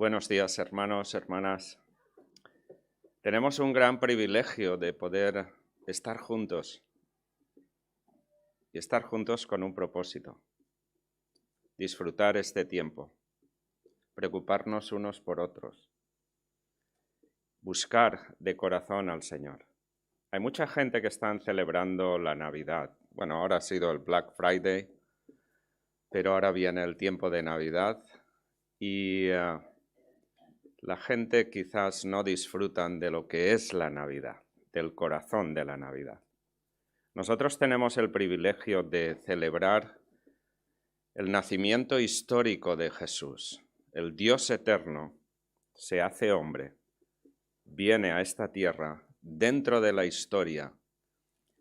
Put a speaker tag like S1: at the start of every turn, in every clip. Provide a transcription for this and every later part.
S1: Buenos días, hermanos, hermanas. Tenemos un gran privilegio de poder estar juntos y estar juntos con un propósito. Disfrutar este tiempo, preocuparnos unos por otros, buscar de corazón al Señor. Hay mucha gente que están celebrando la Navidad. Bueno, ahora ha sido el Black Friday, pero ahora viene el tiempo de Navidad y la gente quizás no disfrutan de lo que es la Navidad, del corazón de la Navidad. Nosotros tenemos el privilegio de celebrar el nacimiento histórico de Jesús. El Dios eterno se hace hombre, viene a esta tierra dentro de la historia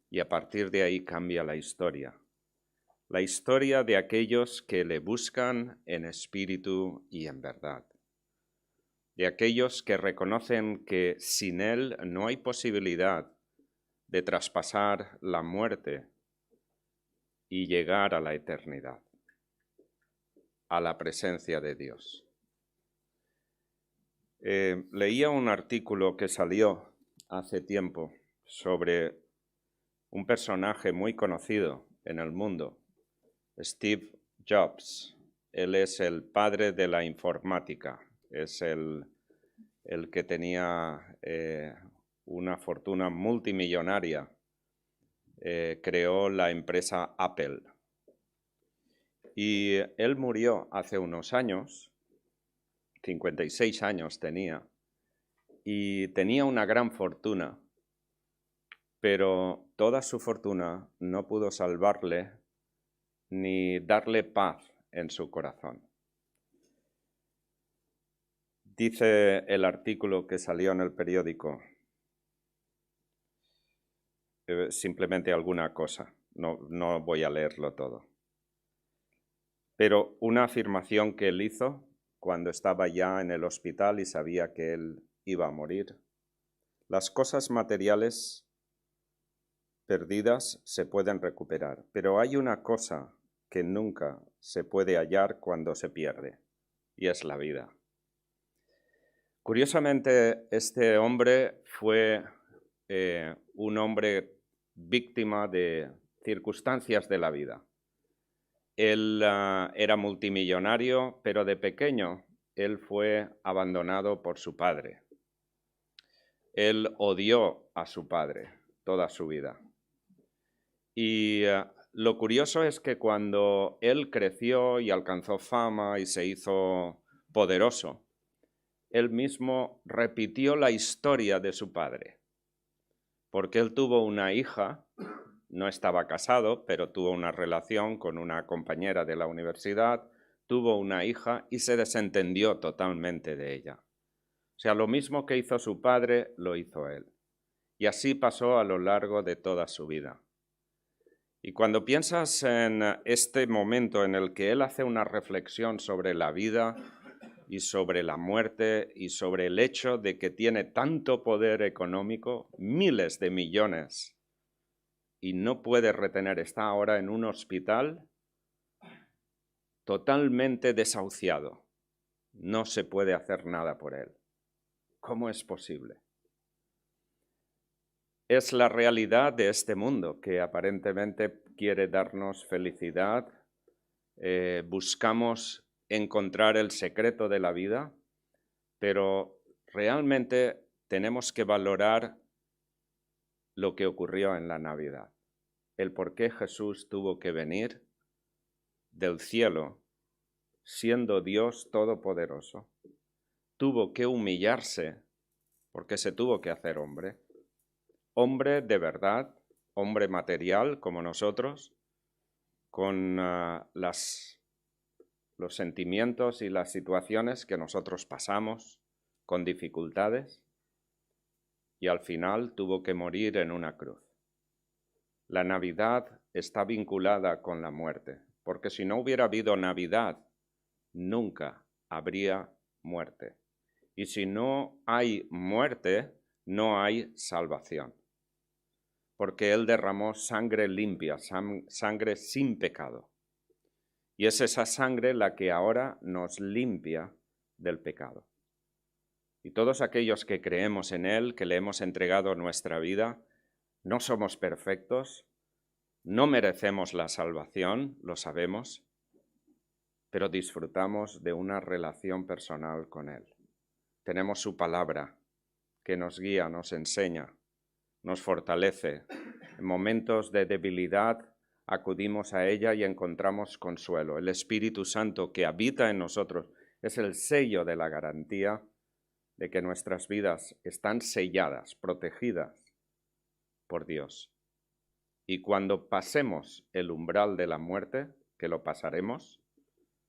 S1: y a partir de ahí cambia la historia. La historia de aquellos que le buscan en espíritu y en verdad. De aquellos que reconocen que sin Él no hay posibilidad de traspasar la muerte y llegar a la eternidad, a la presencia de Dios. Leía un artículo que salió hace tiempo sobre un personaje muy conocido en el mundo, Steve Jobs. Él es el padre de la informática, es el que tenía una fortuna multimillonaria. Creó la empresa Apple. Y él murió hace unos años, 56 años tenía, y tenía una gran fortuna, pero toda su fortuna no pudo salvarle ni darle paz en su corazón. Dice el artículo que salió en el periódico, simplemente alguna cosa, no voy a leerlo todo. Pero una afirmación que él hizo cuando estaba ya en el hospital y sabía que él iba a morir. Las cosas materiales perdidas se pueden recuperar, pero hay una cosa que nunca se puede hallar cuando se pierde, y es la vida. Curiosamente, este hombre fue un hombre víctima de circunstancias de la vida. Él era multimillonario, pero de pequeño él fue abandonado por su padre. Él odió a su padre toda su vida. Y lo curioso es que cuando él creció y alcanzó fama y se hizo poderoso, él mismo repitió la historia de su padre. Porque él tuvo una hija, no estaba casado, pero tuvo una relación con una compañera de la universidad, tuvo una hija y se desentendió totalmente de ella. O sea, lo mismo que hizo su padre, lo hizo él. Y así pasó a lo largo de toda su vida. Y cuando piensas en este momento en el que él hace una reflexión sobre la vida y sobre la muerte y sobre el hecho de que tiene tanto poder económico, miles de millones, y no puede retener, está ahora en un hospital totalmente desahuciado. No se puede hacer nada por él. ¿Cómo es posible? Es la realidad de este mundo que aparentemente quiere darnos felicidad. Buscamos encontrar el secreto de la vida, pero realmente tenemos que valorar lo que ocurrió en la Navidad. El por qué Jesús tuvo que venir del cielo, siendo Dios todopoderoso. Tuvo que humillarse porque se tuvo que hacer hombre. Hombre de verdad, hombre material como nosotros, con los sentimientos y las situaciones que nosotros pasamos, con dificultades, y al final tuvo que morir en una cruz. La Navidad está vinculada con la muerte, porque si no hubiera habido Navidad, nunca habría muerte. Y si no hay muerte, no hay salvación. Porque Él derramó sangre limpia, sangre sin pecado. Y es esa sangre la que ahora nos limpia del pecado. Y todos aquellos que creemos en Él, que le hemos entregado nuestra vida, no somos perfectos, no merecemos la salvación, lo sabemos, pero disfrutamos de una relación personal con Él. Tenemos su palabra que nos guía, nos enseña, nos fortalece. En momentos de debilidad acudimos a ella y encontramos consuelo. El Espíritu Santo que habita en nosotros es el sello de la garantía de que nuestras vidas están selladas, protegidas por Dios. Y cuando pasemos el umbral de la muerte, que lo pasaremos,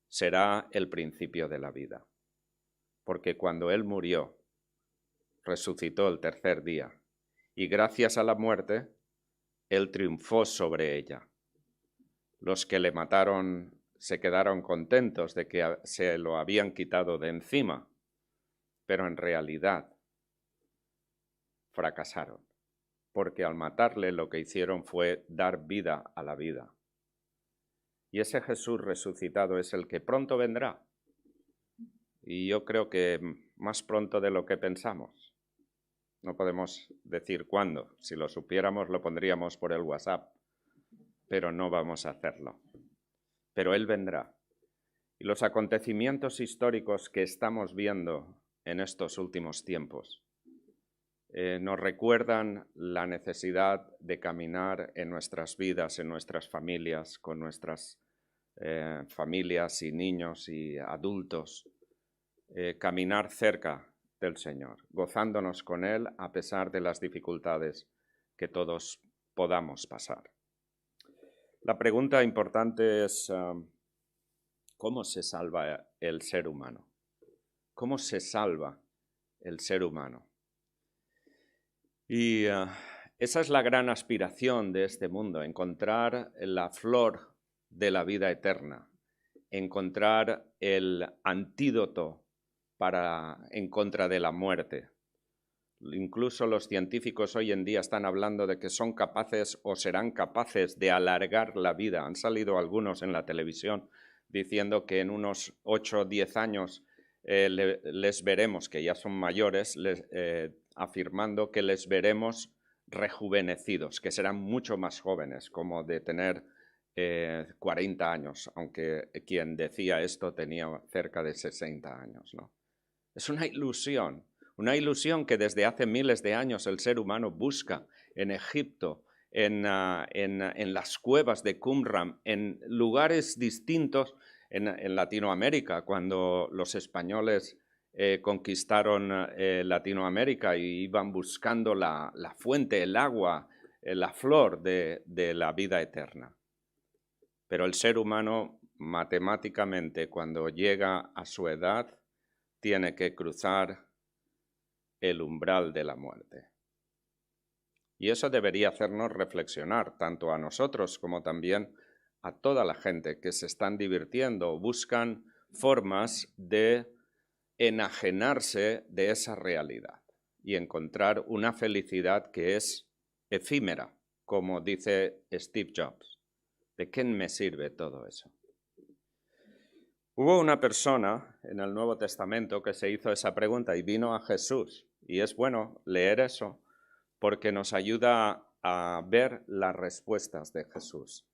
S1: será el principio de la vida. Porque cuando Él murió, resucitó el tercer día, y gracias a la muerte, Él triunfó sobre ella. Los que le mataron se quedaron contentos de que se lo habían quitado de encima, pero en realidad fracasaron, porque al matarle lo que hicieron fue dar vida a la vida. Y ese Jesús resucitado es el que pronto vendrá. Y yo creo que más pronto de lo que pensamos. No podemos decir cuándo. Si lo supiéramos lo pondríamos por el WhatsApp, pero no vamos a hacerlo. Pero Él vendrá. Y los acontecimientos históricos que estamos viendo en estos últimos tiempos nos recuerdan la necesidad de caminar en nuestras vidas, en nuestras familias, con nuestras familias y niños y adultos, caminar cerca del Señor, gozándonos con Él a pesar de las dificultades que todos podamos pasar. La pregunta importante es, ¿cómo se salva el ser humano? ¿Cómo se salva el ser humano? Y esa es la gran aspiración de este mundo, encontrar la flor de la vida eterna, encontrar el antídoto en contra de la muerte. Incluso los científicos hoy en día están hablando de que son capaces o serán capaces de alargar la vida. Han salido algunos en la televisión diciendo que en unos 8 o 10 años les veremos, que ya son mayores, afirmando que les veremos rejuvenecidos, que serán mucho más jóvenes, como de tener 40 años, aunque quien decía esto tenía cerca de 60 años, ¿no? Es una ilusión que desde hace miles de años el ser humano busca en Egipto, en las cuevas de Qumran, en lugares distintos en Latinoamérica, cuando los españoles conquistaron Latinoamérica y iban buscando la fuente, el agua, la flor de la vida eterna. Pero el ser humano, matemáticamente, cuando llega a su edad, tiene que cruzar el umbral de la muerte. Y eso debería hacernos reflexionar, tanto a nosotros como también a toda la gente que se están divirtiendo, buscan formas de enajenarse de esa realidad y encontrar una felicidad que es efímera, como dice Steve Jobs. ¿De qué me sirve todo eso? Hubo una persona en el Nuevo Testamento que se hizo esa pregunta y vino a Jesús. Y es bueno leer eso porque nos ayuda a ver las respuestas de Jesús.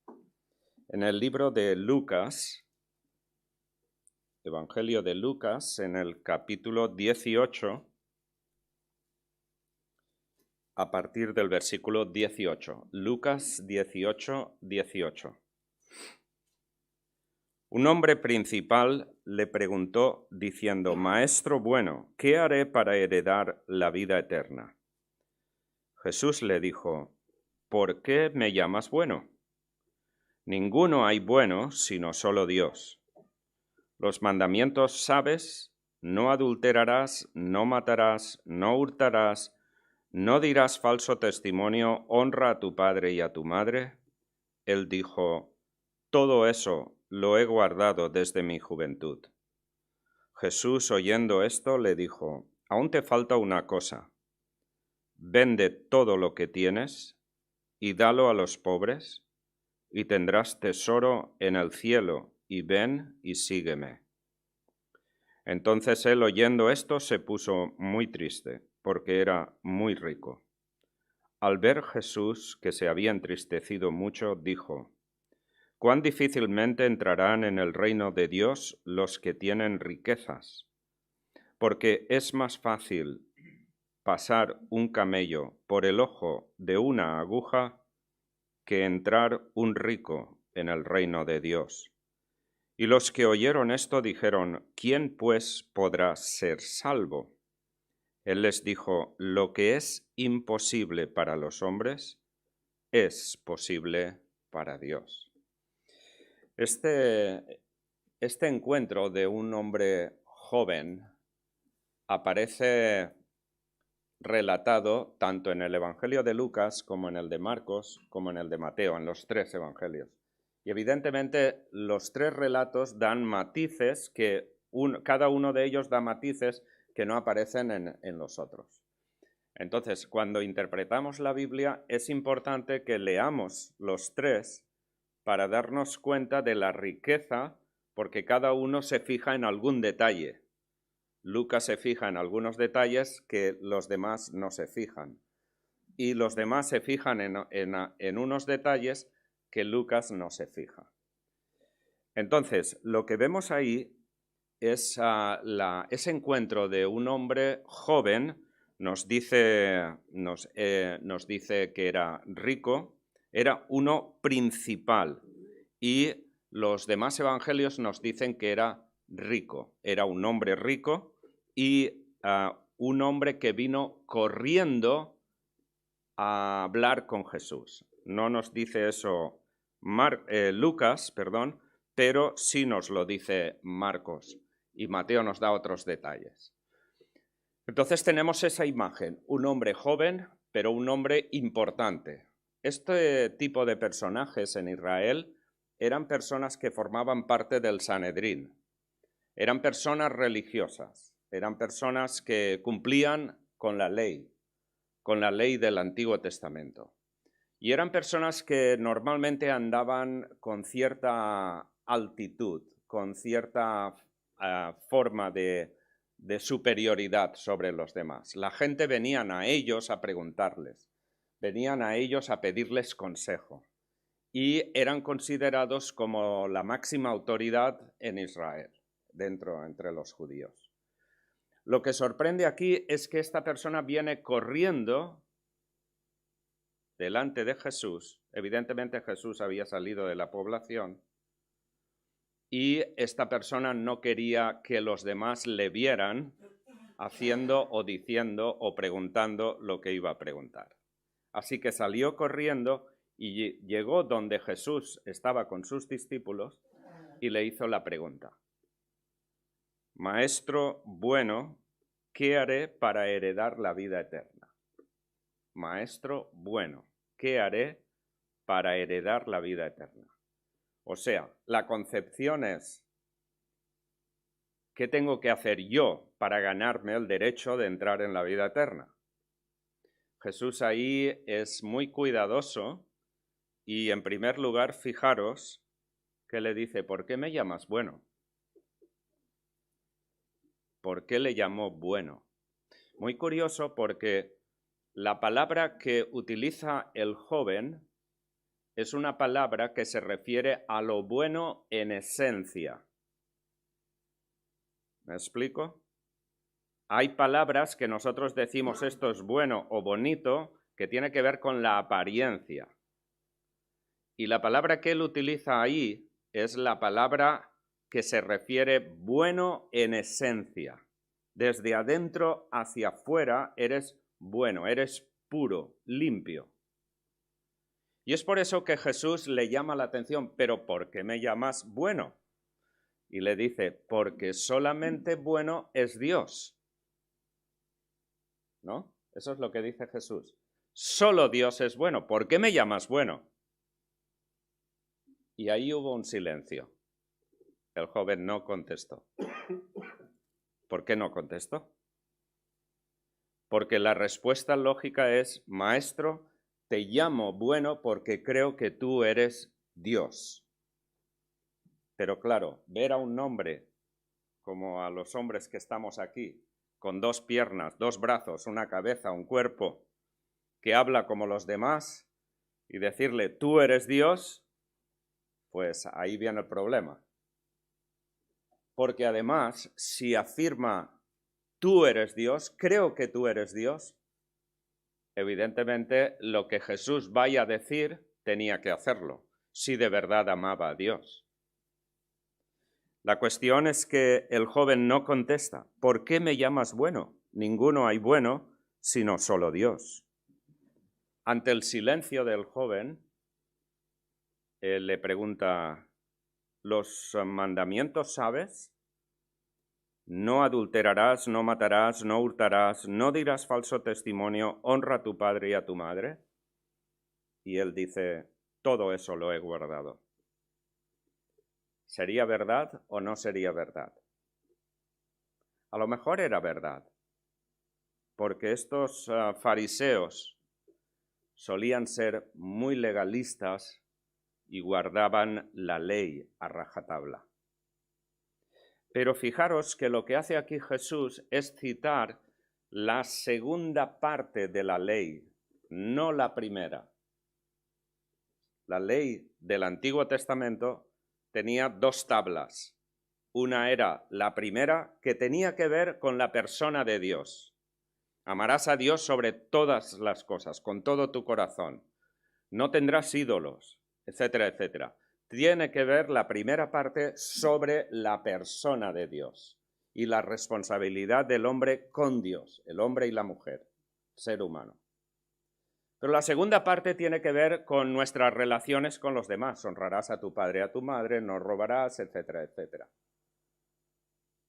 S1: En el libro de Lucas, Evangelio de Lucas, en el capítulo 18, a partir del versículo 18. Lucas 18, 18. Un hombre principal le preguntó diciendo: Maestro bueno, ¿qué haré para heredar la vida eterna? Jesús le dijo: ¿Por qué me llamas bueno? Ninguno hay bueno sino solo Dios. Los mandamientos sabes: no adulterarás, no matarás, no hurtarás, no dirás falso testimonio, honra a tu padre y a tu madre. Él dijo: todo eso lo he guardado desde mi juventud. Jesús, oyendo esto, le dijo: aún te falta una cosa. Vende todo lo que tienes y dalo a los pobres, y tendrás tesoro en el cielo, y ven y sígueme. Entonces él, oyendo esto, se puso muy triste, porque era muy rico. Al ver Jesús que se había entristecido mucho, dijo: «Cuán difícilmente entrarán en el reino de Dios los que tienen riquezas, porque es más fácil pasar un camello por el ojo de una aguja que entrar un rico en el reino de Dios». Y los que oyeron esto dijeron: «¿Quién pues podrá ser salvo?». Él les dijo: «Lo que es imposible para los hombres es posible para Dios». Este encuentro de un hombre joven aparece relatado tanto en el Evangelio de Lucas como en el de Marcos como en el de Mateo, en los tres evangelios. Y evidentemente los tres relatos dan matices cada uno de ellos da matices que no aparecen en los otros. Entonces, cuando interpretamos la Biblia, es importante que leamos los tres para darnos cuenta de la riqueza, porque cada uno se fija en algún detalle. Lucas se fija en algunos detalles que los demás no se fijan. Y los demás se fijan en unos detalles que Lucas no se fija. Entonces, lo que vemos ahí es ese encuentro de un hombre joven. Nos dice que era rico, era uno principal, y los demás evangelios nos dicen que era rico, era un hombre rico y un hombre que vino corriendo a hablar con Jesús. No nos dice eso Lucas, pero sí nos lo dice Marcos, y Mateo nos da otros detalles. Entonces tenemos esa imagen, un hombre joven, pero un hombre importante. Este tipo de personajes en Israel eran personas que formaban parte del Sanedrín. Eran personas religiosas, eran personas que cumplían con la ley del Antiguo Testamento. Y eran personas que normalmente andaban con cierta altitud, con cierta forma de superioridad sobre los demás. La gente venían a ellos a preguntarles, venían a ellos a pedirles consejo, y eran considerados como la máxima autoridad en Israel, entre los judíos. Lo que sorprende aquí es que esta persona viene corriendo delante de Jesús. Evidentemente Jesús había salido de la población y esta persona no quería que los demás le vieran haciendo o diciendo o preguntando lo que iba a preguntar. Así que salió corriendo y llegó donde Jesús estaba con sus discípulos y le hizo la pregunta: «Maestro bueno, ¿qué haré para heredar la vida eterna?». Maestro bueno, ¿qué haré para heredar la vida eterna? O sea, la concepción es: ¿qué tengo que hacer yo para ganarme el derecho de entrar en la vida eterna? Jesús ahí es muy cuidadoso y, en primer lugar, fijaros que le dice: ¿por qué me llamas bueno? ¿Por qué le llamó bueno? Muy curioso, porque la palabra que utiliza el joven es una palabra que se refiere a lo bueno en esencia. ¿Me explico? Hay palabras que nosotros decimos esto es bueno o bonito, que tiene que ver con la apariencia. Y la palabra que él utiliza ahí es la palabra que se refiere bueno en esencia. Desde adentro hacia afuera eres bueno, eres puro, limpio. Y es por eso que Jesús le llama la atención: ¿pero por qué me llamas bueno? Y le dice: porque solamente bueno es Dios. ¿No? Eso es lo que dice Jesús. Solo Dios es bueno. ¿Por qué me llamas bueno? Y ahí hubo un silencio. El joven no contestó. ¿Por qué no contestó? Porque la respuesta lógica es: maestro, te llamo bueno porque creo que tú eres Dios. Pero claro, ver a un hombre como a los hombres que estamos aquí, con 2 piernas, 2 brazos, una cabeza, un cuerpo, que habla como los demás, y decirle, tú eres Dios, pues ahí viene el problema. Porque además, si afirma, tú eres Dios, creo que tú eres Dios, evidentemente lo que Jesús vaya a decir tenía que hacerlo, si de verdad amaba a Dios. La cuestión es que el joven no contesta, ¿por qué me llamas bueno? Ninguno hay bueno, sino solo Dios. Ante el silencio del joven, él le pregunta, ¿los mandamientos sabes? No adulterarás, no matarás, no hurtarás, no dirás falso testimonio, honra a tu padre y a tu madre. Y él dice, todo eso lo he guardado. ¿Sería verdad o no sería verdad? A lo mejor era verdad, porque estos fariseos solían ser muy legalistas y guardaban la ley a rajatabla. Pero fijaros que lo que hace aquí Jesús es citar la segunda parte de la ley, no la primera. La ley del Antiguo Testamento tenía 2 tablas. Una era la primera, que tenía que ver con la persona de Dios. Amarás a Dios sobre todas las cosas, con todo tu corazón. No tendrás ídolos, etcétera, etcétera. Tiene que ver la primera parte sobre la persona de Dios y la responsabilidad del hombre con Dios, el hombre y la mujer, ser humano. Pero la segunda parte tiene que ver con nuestras relaciones con los demás. Honrarás a tu padre y a tu madre, no robarás, etcétera, etcétera.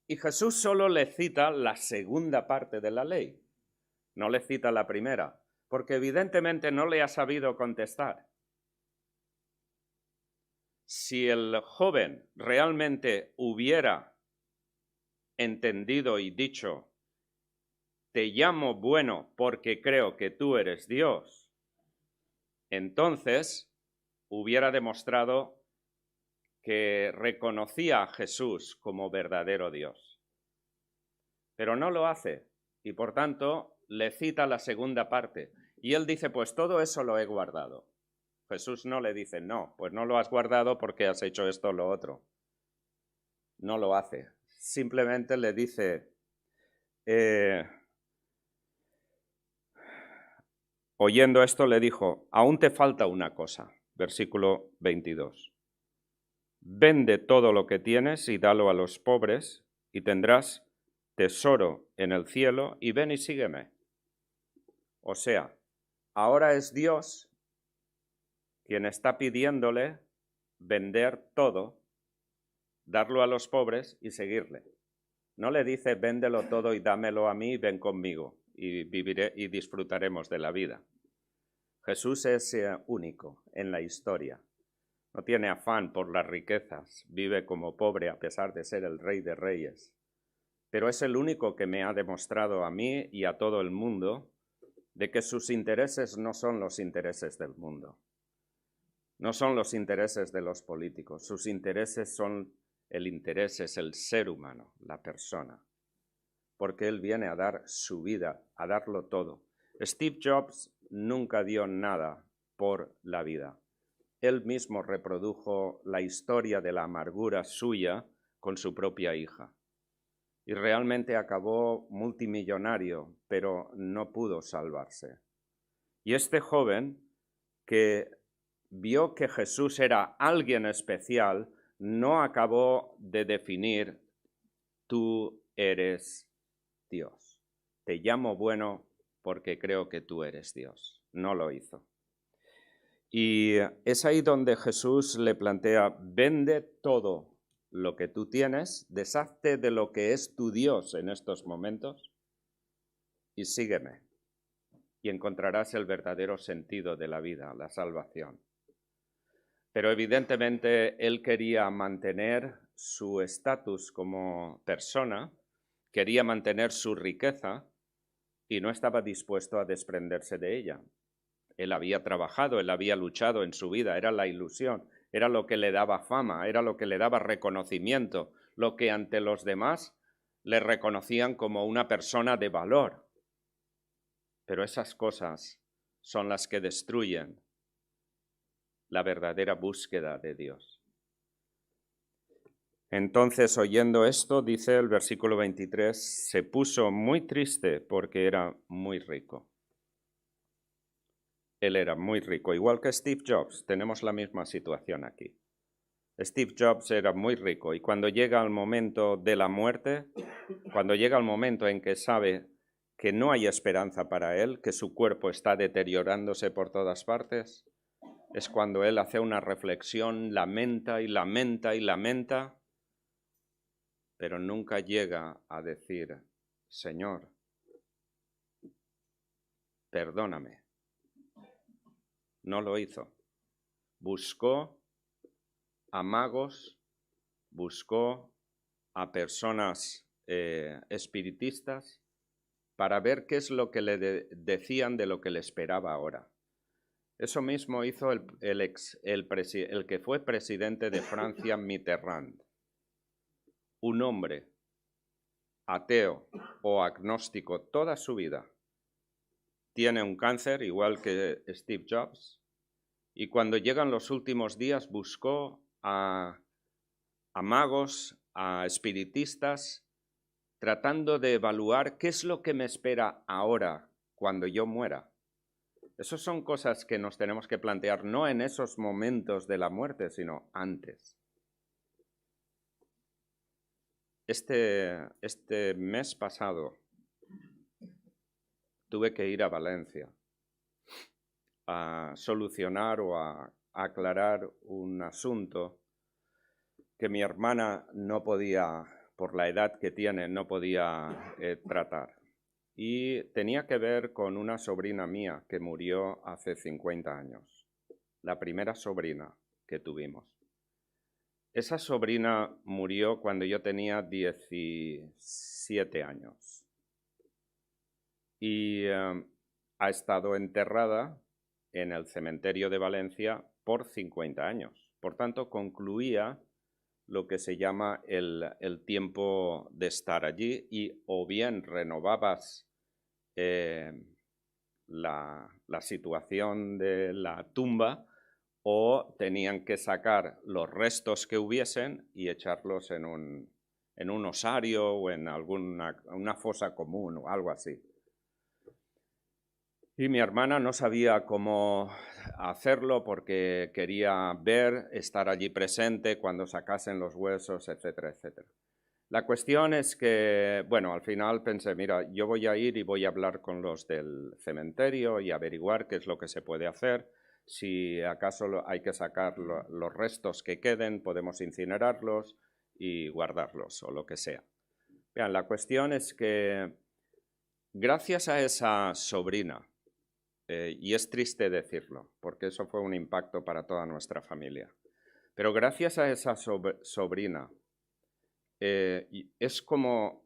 S1: Y Jesús solo le cita la segunda parte de la ley, no le cita la primera, porque evidentemente no le ha sabido contestar. Si el joven realmente hubiera entendido y dicho, te llamo bueno porque creo que tú eres Dios, entonces hubiera demostrado que reconocía a Jesús como verdadero Dios. Pero no lo hace y por tanto le cita la segunda parte. Y él dice, pues todo eso lo he guardado. Jesús no le dice, no, pues no lo has guardado porque has hecho esto o lo otro. No lo hace. Simplemente le dice, oyendo esto le dijo, aún te falta una cosa. Versículo 22. Vende todo lo que tienes y dalo a los pobres y tendrás tesoro en el cielo y ven y sígueme. O sea, ahora es Dios quien está pidiéndole vender todo, darlo a los pobres y seguirle. No le dice, véndelo todo y dámelo a mí y ven conmigo y viviré y disfrutaremos de la vida. Jesús es único en la historia. No tiene afán por las riquezas, vive como pobre a pesar de ser el Rey de Reyes. Pero es el único que me ha demostrado a mí y a todo el mundo de que sus intereses no son los intereses del mundo. No son los intereses de los políticos, sus intereses son, el interés es el ser humano, la persona, porque él viene a dar su vida, a darlo todo. Steve Jobs nunca dio nada por la vida. Él mismo reprodujo la historia de la amargura suya con su propia hija. Y realmente acabó multimillonario, pero no pudo salvarse. Y este joven que vio que Jesús era alguien especial, no acabó de definir, tú eres Dios. Te llamo bueno porque creo que tú eres Dios. No lo hizo. Y es ahí donde Jesús le plantea, vende todo lo que tú tienes, deshazte de lo que es tu Dios en estos momentos y sígueme. Y encontrarás el verdadero sentido de la vida, la salvación. Pero evidentemente él quería mantener su estatus como persona, quería mantener su riqueza y no estaba dispuesto a desprenderse de ella. Él había trabajado, él había luchado en su vida, era la ilusión, era lo que le daba fama, era lo que le daba reconocimiento, lo que ante los demás le reconocían como una persona de valor. Pero esas cosas son las que destruyen la verdadera búsqueda de Dios. Entonces, oyendo esto, dice el versículo 23, se puso muy triste porque era muy rico. Él era muy rico, igual que Steve Jobs. Tenemos la misma situación aquí. Steve Jobs era muy rico y cuando llega el momento de la muerte, cuando llega el momento en que sabe que no hay esperanza para él, que su cuerpo está deteriorándose por todas partes, es cuando él hace una reflexión, lamenta y lamenta y lamenta, pero nunca llega a decir, Señor, perdóname. No lo hizo. Buscó a magos, buscó a personas espiritistas para ver qué es lo que le decían de lo que le esperaba ahora. Eso mismo hizo el que fue presidente de Francia, Mitterrand. Un hombre ateo o agnóstico toda su vida. Tiene un cáncer, igual que Steve Jobs, y cuando llegan los últimos días buscó a magos, a espiritistas, tratando de evaluar qué es lo que me espera ahora cuando yo muera. Esas son cosas que nos tenemos que plantear no en esos momentos de la muerte, sino antes. Este mes pasado tuve que ir a Valencia a solucionar o a aclarar un asunto que mi hermana no podía, por la edad que tiene, no podía tratar. Y tenía que ver con una sobrina mía que murió hace 50 años, la primera sobrina que tuvimos. Esa sobrina murió cuando yo tenía 17 años y ha estado enterrada en el cementerio de Valencia por 50 años. Por tanto, concluía lo que se llama el tiempo de estar allí y o bien renovabas la situación de la tumba o tenían que sacar los restos que hubiesen y echarlos en un osario o en una fosa común o algo así. Y mi hermana no sabía cómo hacerlo porque quería estar allí presente cuando sacasen los huesos, etcétera, etcétera. La cuestión es que, bueno, al final pensé, mira, yo voy a ir y voy a hablar con los del cementerio y averiguar qué es lo que se puede hacer. Si acaso hay que sacar los restos que queden, podemos incinerarlos y guardarlos o lo que sea. Vean, la cuestión es que gracias a esa sobrina, y es triste decirlo, porque eso fue un impacto para toda nuestra familia, pero gracias a esa sobrina, es como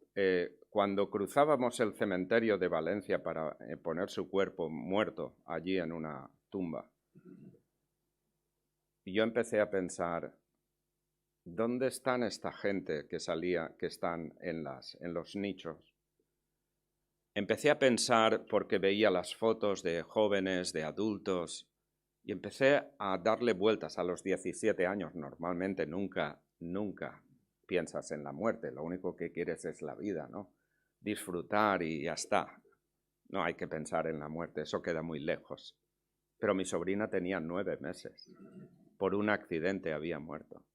S1: cuando cruzábamos el cementerio de Valencia para poner su cuerpo muerto allí en una tumba. Y yo empecé a pensar, ¿dónde están esta gente que están en los nichos? Empecé a pensar porque veía las fotos de jóvenes, de adultos, y empecé a darle vueltas a los 17 años. Normalmente nunca piensas en la muerte, lo único que quieres es la vida, ¿no? Disfrutar y ya está. No hay que pensar en la muerte, eso queda muy lejos. Pero mi sobrina tenía 9 meses. Por un accidente había muerto.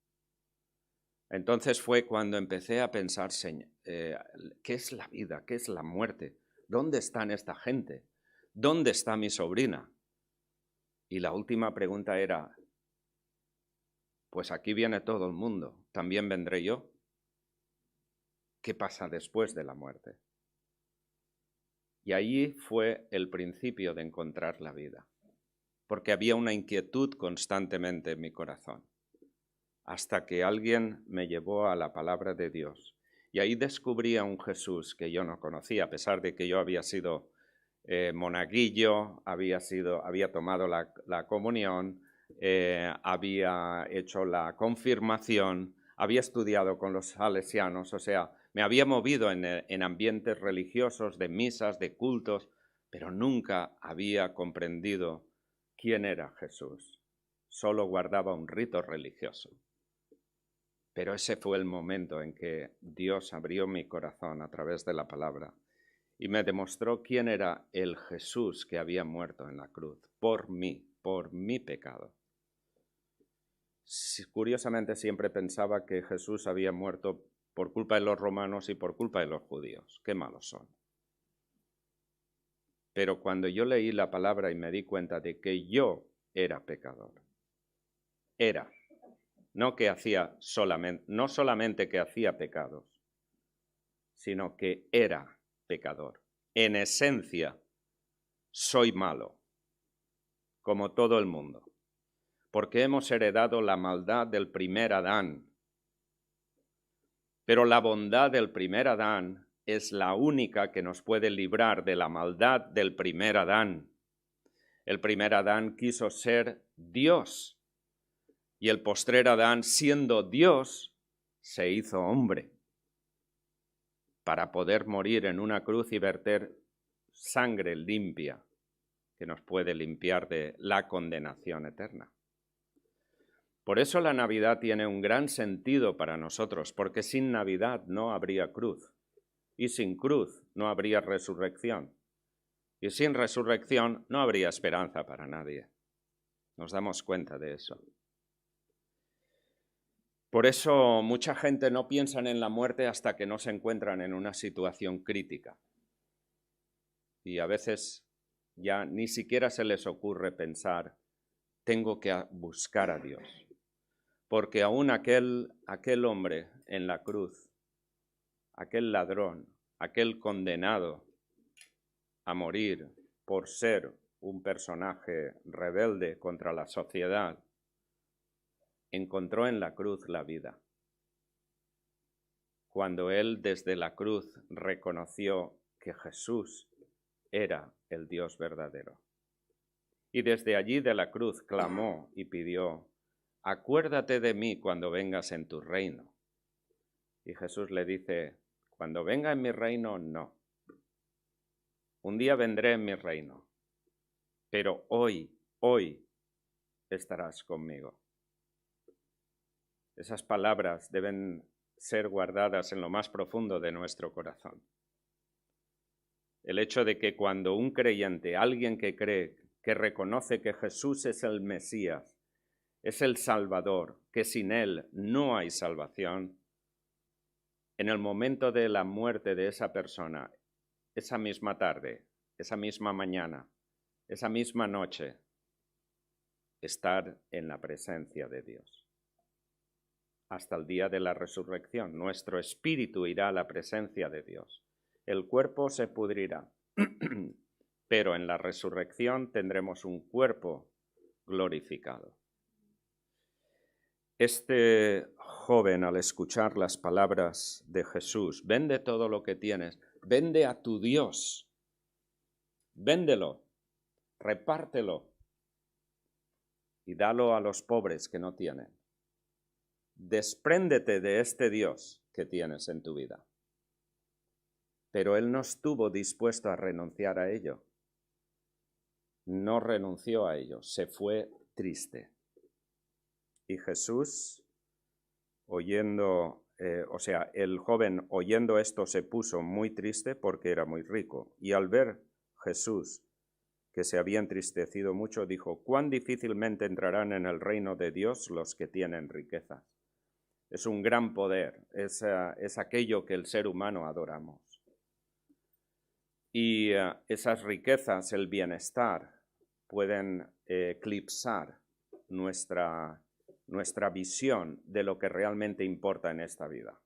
S1: Entonces fue cuando empecé a pensar, ¿qué es la vida? ¿Qué es la muerte? ¿Dónde están esta gente? ¿Dónde está mi sobrina? Y la última pregunta era, pues aquí viene todo el mundo, ¿también vendré yo? ¿Qué pasa después de la muerte? Y ahí fue el principio de encontrar la vida, porque había una inquietud constantemente en mi corazón, hasta que alguien me llevó a la palabra de Dios. Y ahí descubrí a un Jesús que yo no conocía, a pesar de que yo había sido monaguillo, había tomado la comunión, había hecho la confirmación, había estudiado con los salesianos, o sea, me había movido en ambientes religiosos, de misas, de cultos, pero nunca había comprendido quién era Jesús. Solo guardaba un rito religioso. Pero ese fue el momento en que Dios abrió mi corazón a través de la palabra y me demostró quién era el Jesús que había muerto en la cruz, por mi pecado. Curiosamente siempre pensaba que Jesús había muerto por culpa de los romanos y por culpa de los judíos. Qué malos son. Pero cuando yo leí la palabra y me di cuenta de que yo era pecador, no solamente que hacía pecados, sino que era pecador. En esencia, soy malo, como todo el mundo, porque hemos heredado la maldad del primer Adán. Pero la bondad del primer Adán es la única que nos puede librar de la maldad del primer Adán. El primer Adán quiso ser Dios, y el postrer Adán, siendo Dios, se hizo hombre para poder morir en una cruz y verter sangre limpia que nos puede limpiar de la condenación eterna. Por eso la Navidad tiene un gran sentido para nosotros, porque sin Navidad no habría cruz, y sin cruz no habría resurrección, y sin resurrección no habría esperanza para nadie. Nos damos cuenta de eso. Por eso mucha gente no piensa en la muerte hasta que no se encuentran en una situación crítica. Y a veces ya ni siquiera se les ocurre pensar, tengo que buscar a Dios. Porque aún aquel hombre en la cruz, aquel ladrón, aquel condenado a morir por ser un personaje rebelde contra la sociedad, encontró en la cruz la vida. Cuando él desde la cruz reconoció que Jesús era el Dios verdadero. Y desde allí de la cruz clamó y pidió, acuérdate de mí cuando vengas en tu reino. Y Jesús le dice, cuando venga en mi reino, no. Un día vendré en mi reino, pero hoy estarás conmigo. Esas palabras deben ser guardadas en lo más profundo de nuestro corazón. El hecho de que cuando un creyente, alguien que cree, que reconoce que Jesús es el Mesías, es el Salvador, que sin Él no hay salvación, en el momento de la muerte de esa persona, esa misma tarde, esa misma mañana, esa misma noche, estar en la presencia de Dios. Hasta el día de la resurrección, nuestro espíritu irá a la presencia de Dios. El cuerpo se pudrirá, pero en la resurrección tendremos un cuerpo glorificado. Este joven, al escuchar las palabras de Jesús, vende todo lo que tienes, vende a tu Dios, véndelo, repártelo y dalo a los pobres que no tienen. Despréndete de este Dios que tienes en tu vida. Pero él no estuvo dispuesto a renunciar a ello. No renunció a ello, se fue triste. Y Jesús, el joven oyendo esto se puso muy triste porque era muy rico. Y al ver Jesús que se había entristecido mucho, dijo, cuán difícilmente entrarán en el reino de Dios los que tienen riquezas. Es un gran poder, es aquello que el ser humano adoramos. Y esas riquezas, el bienestar, pueden eclipsar nuestra visión de lo que realmente importa en esta vida.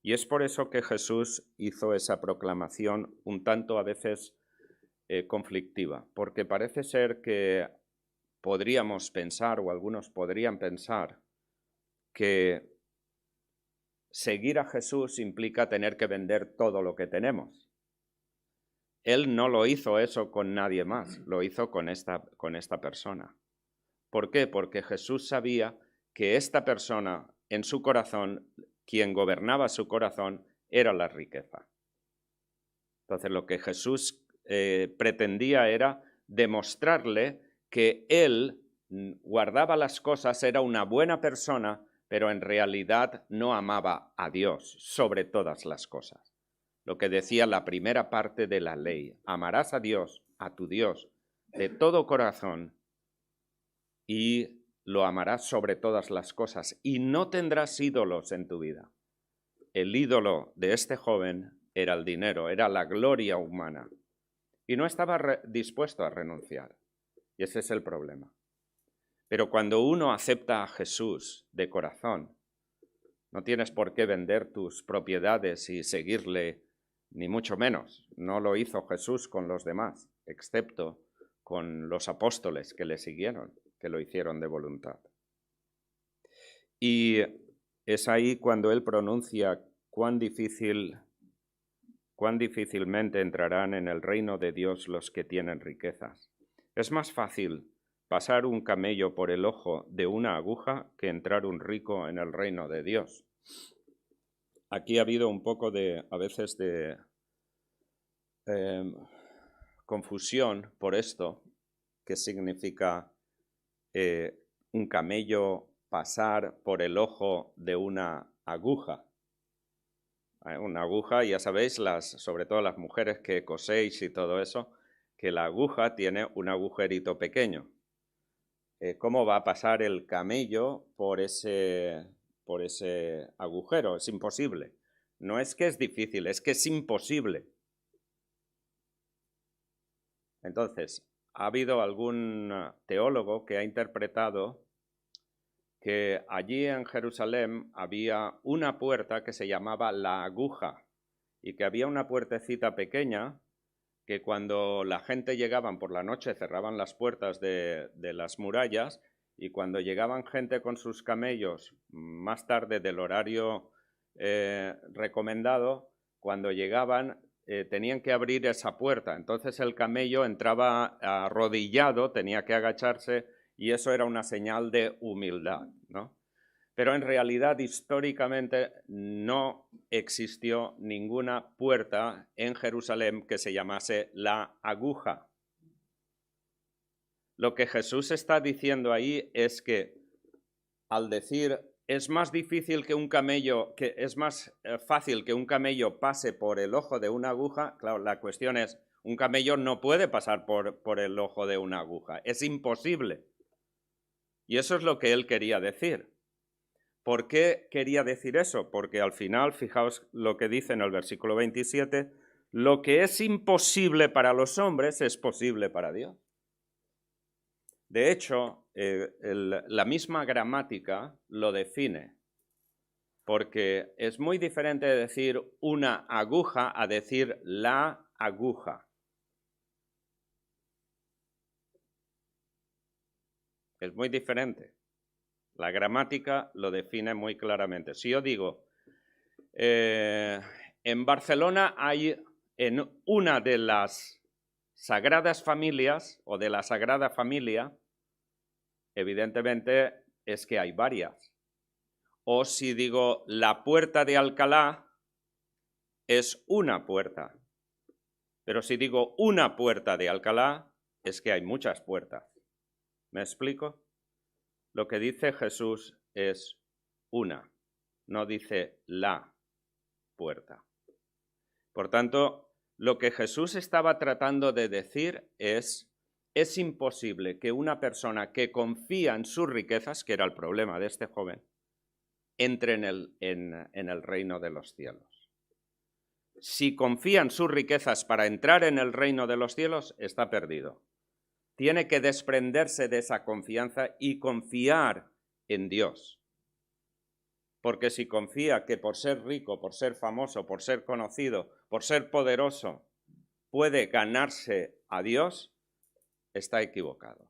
S1: Y es por eso que Jesús hizo esa proclamación un tanto a veces conflictiva, porque parece ser que podríamos pensar, o algunos podrían pensar, que seguir a Jesús implica tener que vender todo lo que tenemos. Él no lo hizo eso con nadie más, lo hizo con esta persona. ¿Por qué? Porque Jesús sabía que esta persona en su corazón, quien gobernaba su corazón, era la riqueza. Entonces lo que Jesús pretendía era demostrarle que él guardaba las cosas, era una buena persona, pero en realidad no amaba a Dios sobre todas las cosas. Lo que decía la primera parte de la ley: amarás a Dios, a tu Dios, de todo corazón, y lo amarás sobre todas las cosas, y no tendrás ídolos en tu vida. El ídolo de este joven era el dinero, era la gloria humana, y no estaba dispuesto a renunciar. Y ese es el problema. Pero cuando uno acepta a Jesús de corazón, no tienes por qué vender tus propiedades y seguirle, ni mucho menos. No lo hizo Jesús con los demás, excepto con los apóstoles que le siguieron, que lo hicieron de voluntad. Y es ahí cuando él pronuncia cuán difícilmente entrarán en el reino de Dios los que tienen riquezas. Es más fácil pasar un camello por el ojo de una aguja que entrar un rico en el reino de Dios. Aquí ha habido un poco a veces de confusión por esto, que significa un camello pasar por el ojo de una aguja. Una aguja, ya sabéis, sobre todo las mujeres que coséis y todo eso, que la aguja tiene un agujerito pequeño. ¿Cómo va a pasar el camello por ese agujero? Es imposible. No es que es difícil, es que es imposible. Entonces, ha habido algún teólogo que ha interpretado que allí en Jerusalén había una puerta que se llamaba la aguja y que había una puertecita pequeña que cuando la gente llegaban por la noche cerraban las puertas de las murallas, y cuando llegaban gente con sus camellos más tarde del horario recomendado, cuando llegaban tenían que abrir esa puerta. Entonces el camello entraba arrodillado, tenía que agacharse, y eso era una señal de humildad, ¿no? Pero en realidad, históricamente, no existió ninguna puerta en Jerusalén que se llamase la aguja. Lo que Jesús está diciendo ahí es que, al decir es más difícil que un camello, que es más fácil que un camello pase por el ojo de una aguja, claro, la cuestión es, un camello no puede pasar por el ojo de una aguja, es imposible. Y eso es lo que él quería decir. ¿Por qué quería decir eso? Porque al final, fijaos lo que dice en el versículo 27, lo que es imposible para los hombres es posible para Dios. De hecho, la misma gramática lo define, porque es muy diferente decir una aguja a decir la aguja. Es muy diferente. La gramática lo define muy claramente. Si yo digo, en Barcelona hay, en una de las Sagradas Familias o de la Sagrada Familia, evidentemente es que hay varias. O si digo la Puerta de Alcalá, es una puerta. Pero si digo una puerta de Alcalá, es que hay muchas puertas. ¿Me explico? Lo que dice Jesús es una, no dice la puerta. Por tanto, lo que Jesús estaba tratando de decir es imposible que una persona que confía en sus riquezas, que era el problema de este joven, entre en el reino de los cielos. Si confía en sus riquezas para entrar en el reino de los cielos, está perdido. Tiene que desprenderse de esa confianza y confiar en Dios. Porque si confía que por ser rico, por ser famoso, por ser conocido, por ser poderoso, puede ganarse a Dios, está equivocado.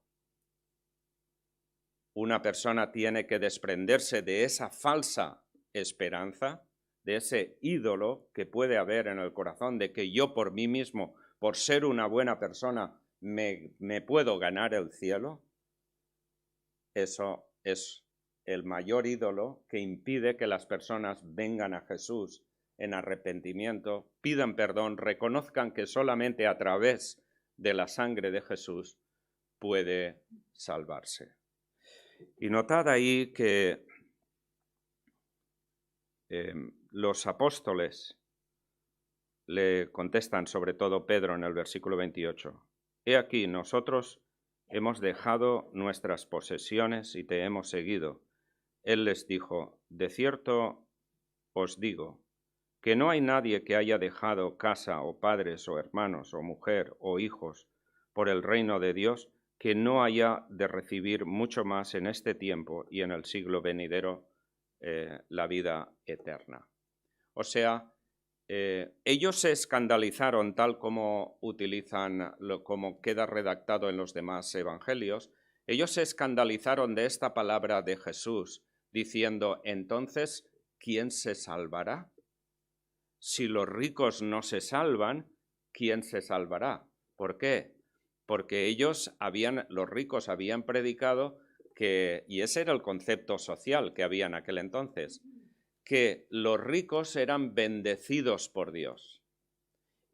S1: Una persona tiene que desprenderse de esa falsa esperanza, de ese ídolo que puede haber en el corazón de que yo por mí mismo, por ser una buena persona, me puedo ganar el cielo. eso es el mayor ídolo que impide que las personas vengan a Jesús en arrepentimiento, pidan perdón, reconozcan que solamente a través de la sangre de Jesús puede salvarse. Y notad ahí que los apóstoles le contestan, sobre todo Pedro en el versículo 28. He aquí, nosotros hemos dejado nuestras posesiones y te hemos seguido. Él les dijo, de cierto os digo, que no hay nadie que haya dejado casa o padres o hermanos o mujer o hijos por el reino de Dios que no haya de recibir mucho más en este tiempo y en el siglo venidero la vida eterna. O sea, ellos se escandalizaron tal como como queda redactado en los demás evangelios, ellos se escandalizaron de esta palabra de Jesús diciendo, entonces, ¿quién se salvará? Si los ricos no se salvan, ¿quién se salvará? ¿Por qué? Porque los ricos habían predicado y ese era el concepto social que había en aquel entonces, que los ricos eran bendecidos por Dios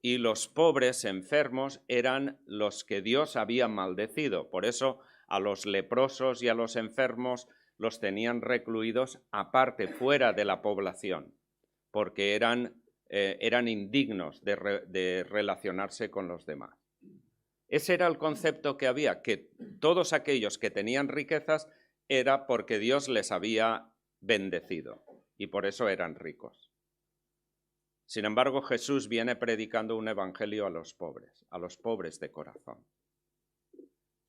S1: y los pobres enfermos eran los que Dios había maldecido. Por eso a los leprosos y a los enfermos los tenían recluidos aparte, fuera de la población, porque eran indignos de relacionarse con los demás. Ese era el concepto que había, que todos aquellos que tenían riquezas era porque Dios les había bendecido y por eso eran ricos. Sin embargo, Jesús viene predicando un evangelio a los pobres de corazón.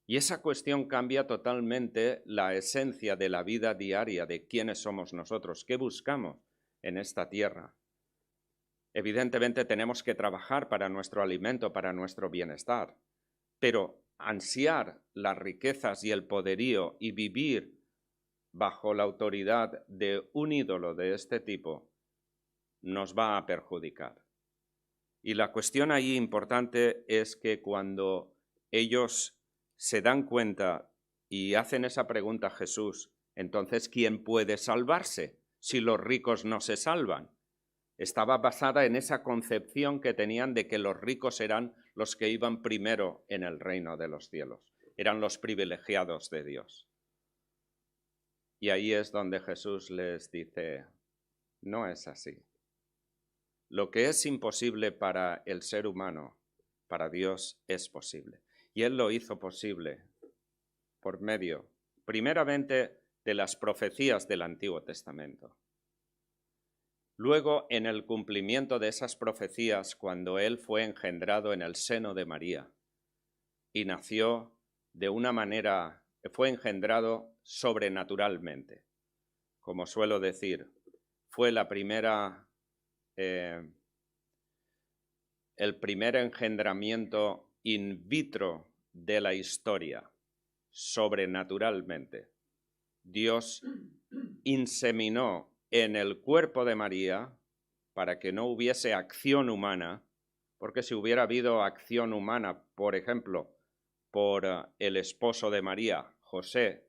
S1: Y esa cuestión cambia totalmente la esencia de la vida diaria, de quiénes somos nosotros, qué buscamos en esta tierra. Evidentemente tenemos que trabajar para nuestro alimento, para nuestro bienestar, pero ansiar las riquezas y el poderío y vivir bajo la autoridad de un ídolo de este tipo nos va a perjudicar. Y la cuestión ahí importante es que cuando ellos se dan cuenta y hacen esa pregunta a Jesús, entonces, ¿quién puede salvarse si los ricos no se salvan? Estaba basada en esa concepción que tenían de que los ricos eran los que iban primero en el reino de los cielos, eran los privilegiados de Dios. Y ahí es donde Jesús les dice, no es así. Lo que es imposible para el ser humano, para Dios es posible. Y Él lo hizo posible por medio, primeramente, de las profecías del Antiguo Testamento. Luego, en el cumplimiento de esas profecías, cuando Él fue engendrado en el seno de María y nació de una manera, fue engendrado sobrenaturalmente. Como suelo decir, fue el primer engendramiento in vitro de la historia, sobrenaturalmente. Dios inseminó en el cuerpo de María para que no hubiese acción humana, porque si hubiera habido acción humana, por ejemplo, por el esposo de María, José,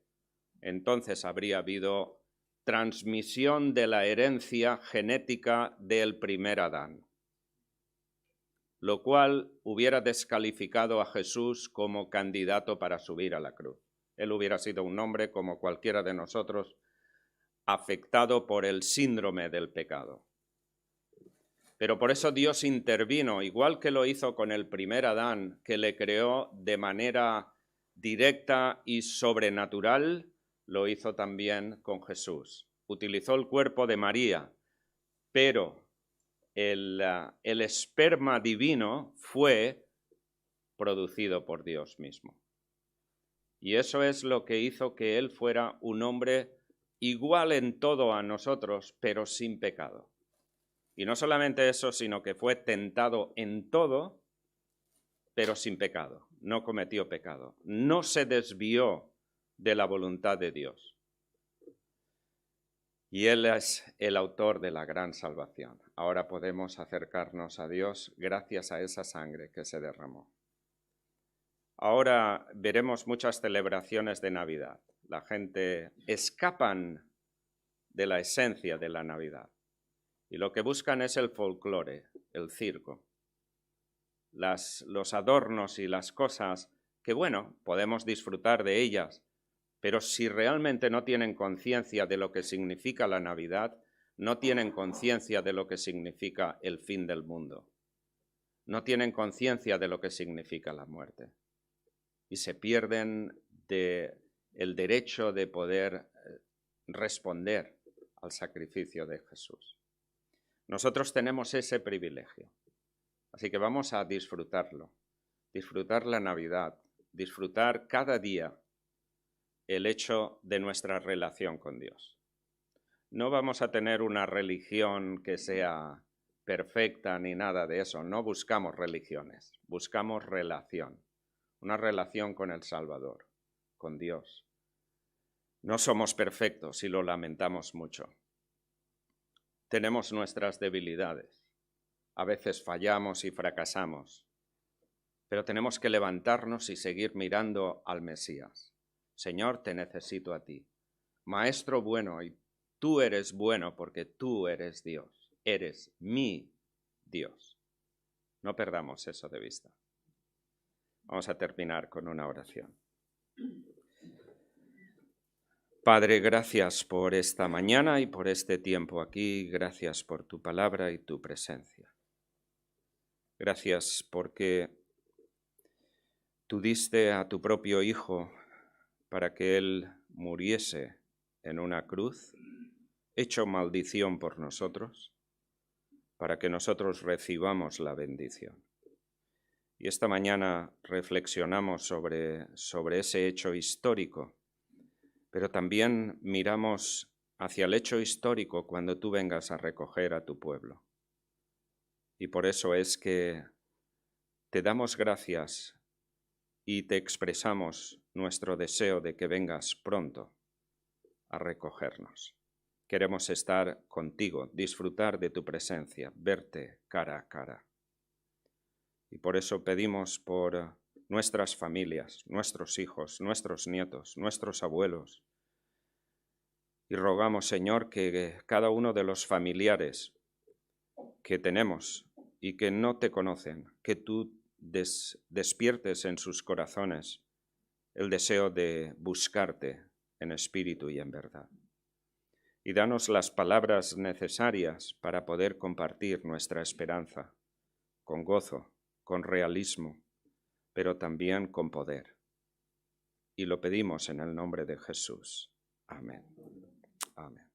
S1: entonces habría habido transmisión de la herencia genética del primer Adán, lo cual hubiera descalificado a Jesús como candidato para subir a la cruz. Él hubiera sido un hombre como cualquiera de nosotros, afectado por el síndrome del pecado. Pero por eso Dios intervino, igual que lo hizo con el primer Adán, que le creó de manera directa y sobrenatural, lo hizo también con Jesús. Utilizó el cuerpo de María, pero el esperma divino fue producido por Dios mismo. Y eso es lo que hizo que Él fuera un hombre igual en todo a nosotros, pero sin pecado. Y no solamente eso, sino que fue tentado en todo, pero sin pecado. No cometió pecado. No se desvió de la voluntad de Dios. Y Él es el autor de la gran salvación. Ahora podemos acercarnos a Dios gracias a esa sangre que se derramó. Ahora veremos muchas celebraciones de Navidad. la gente escapan de la esencia de la Navidad y lo que buscan es el folclore, el circo, los adornos y las cosas que, bueno, podemos disfrutar de ellas, pero si realmente no tienen conciencia de lo que significa la Navidad, no tienen conciencia de lo que significa el fin del mundo, no tienen conciencia de lo que significa la muerte y se pierden del derecho de poder responder al sacrificio de Jesús. Nosotros tenemos ese privilegio, así que vamos a disfrutarlo, disfrutar la Navidad, disfrutar cada día el hecho de nuestra relación con Dios. No vamos a tener una religión que sea perfecta ni nada de eso, no buscamos religiones, buscamos relación, una relación con el Salvador, con Dios. No somos perfectos y lo lamentamos mucho. Tenemos nuestras debilidades, a veces fallamos y fracasamos, pero tenemos que levantarnos y seguir mirando al Mesías. Señor, te necesito a ti. Maestro bueno, y tú eres bueno porque tú eres Dios, eres mi Dios. No perdamos eso de vista. Vamos a terminar con una oración. Padre, gracias por esta mañana y por este tiempo aquí. Gracias por tu palabra y tu presencia. Gracias porque tú diste a tu propio Hijo para que Él muriese en una cruz, hecho maldición por nosotros, para que nosotros recibamos la bendición. Y esta mañana reflexionamos sobre ese hecho histórico, pero también miramos hacia el hecho histórico cuando tú vengas a recoger a tu pueblo. Y por eso es que te damos gracias y te expresamos nuestro deseo de que vengas pronto a recogernos. Queremos estar contigo, disfrutar de tu presencia, verte cara a cara. Y por eso pedimos por nuestras familias, nuestros hijos, nuestros nietos, nuestros abuelos. Y rogamos, Señor, que cada uno de los familiares que tenemos y que no te conocen, que tú despiertes en sus corazones el deseo de buscarte en espíritu y en verdad. Y danos las palabras necesarias para poder compartir nuestra esperanza con gozo, con realismo, pero también con poder. Y lo pedimos en el nombre de Jesús. Amén. Amén.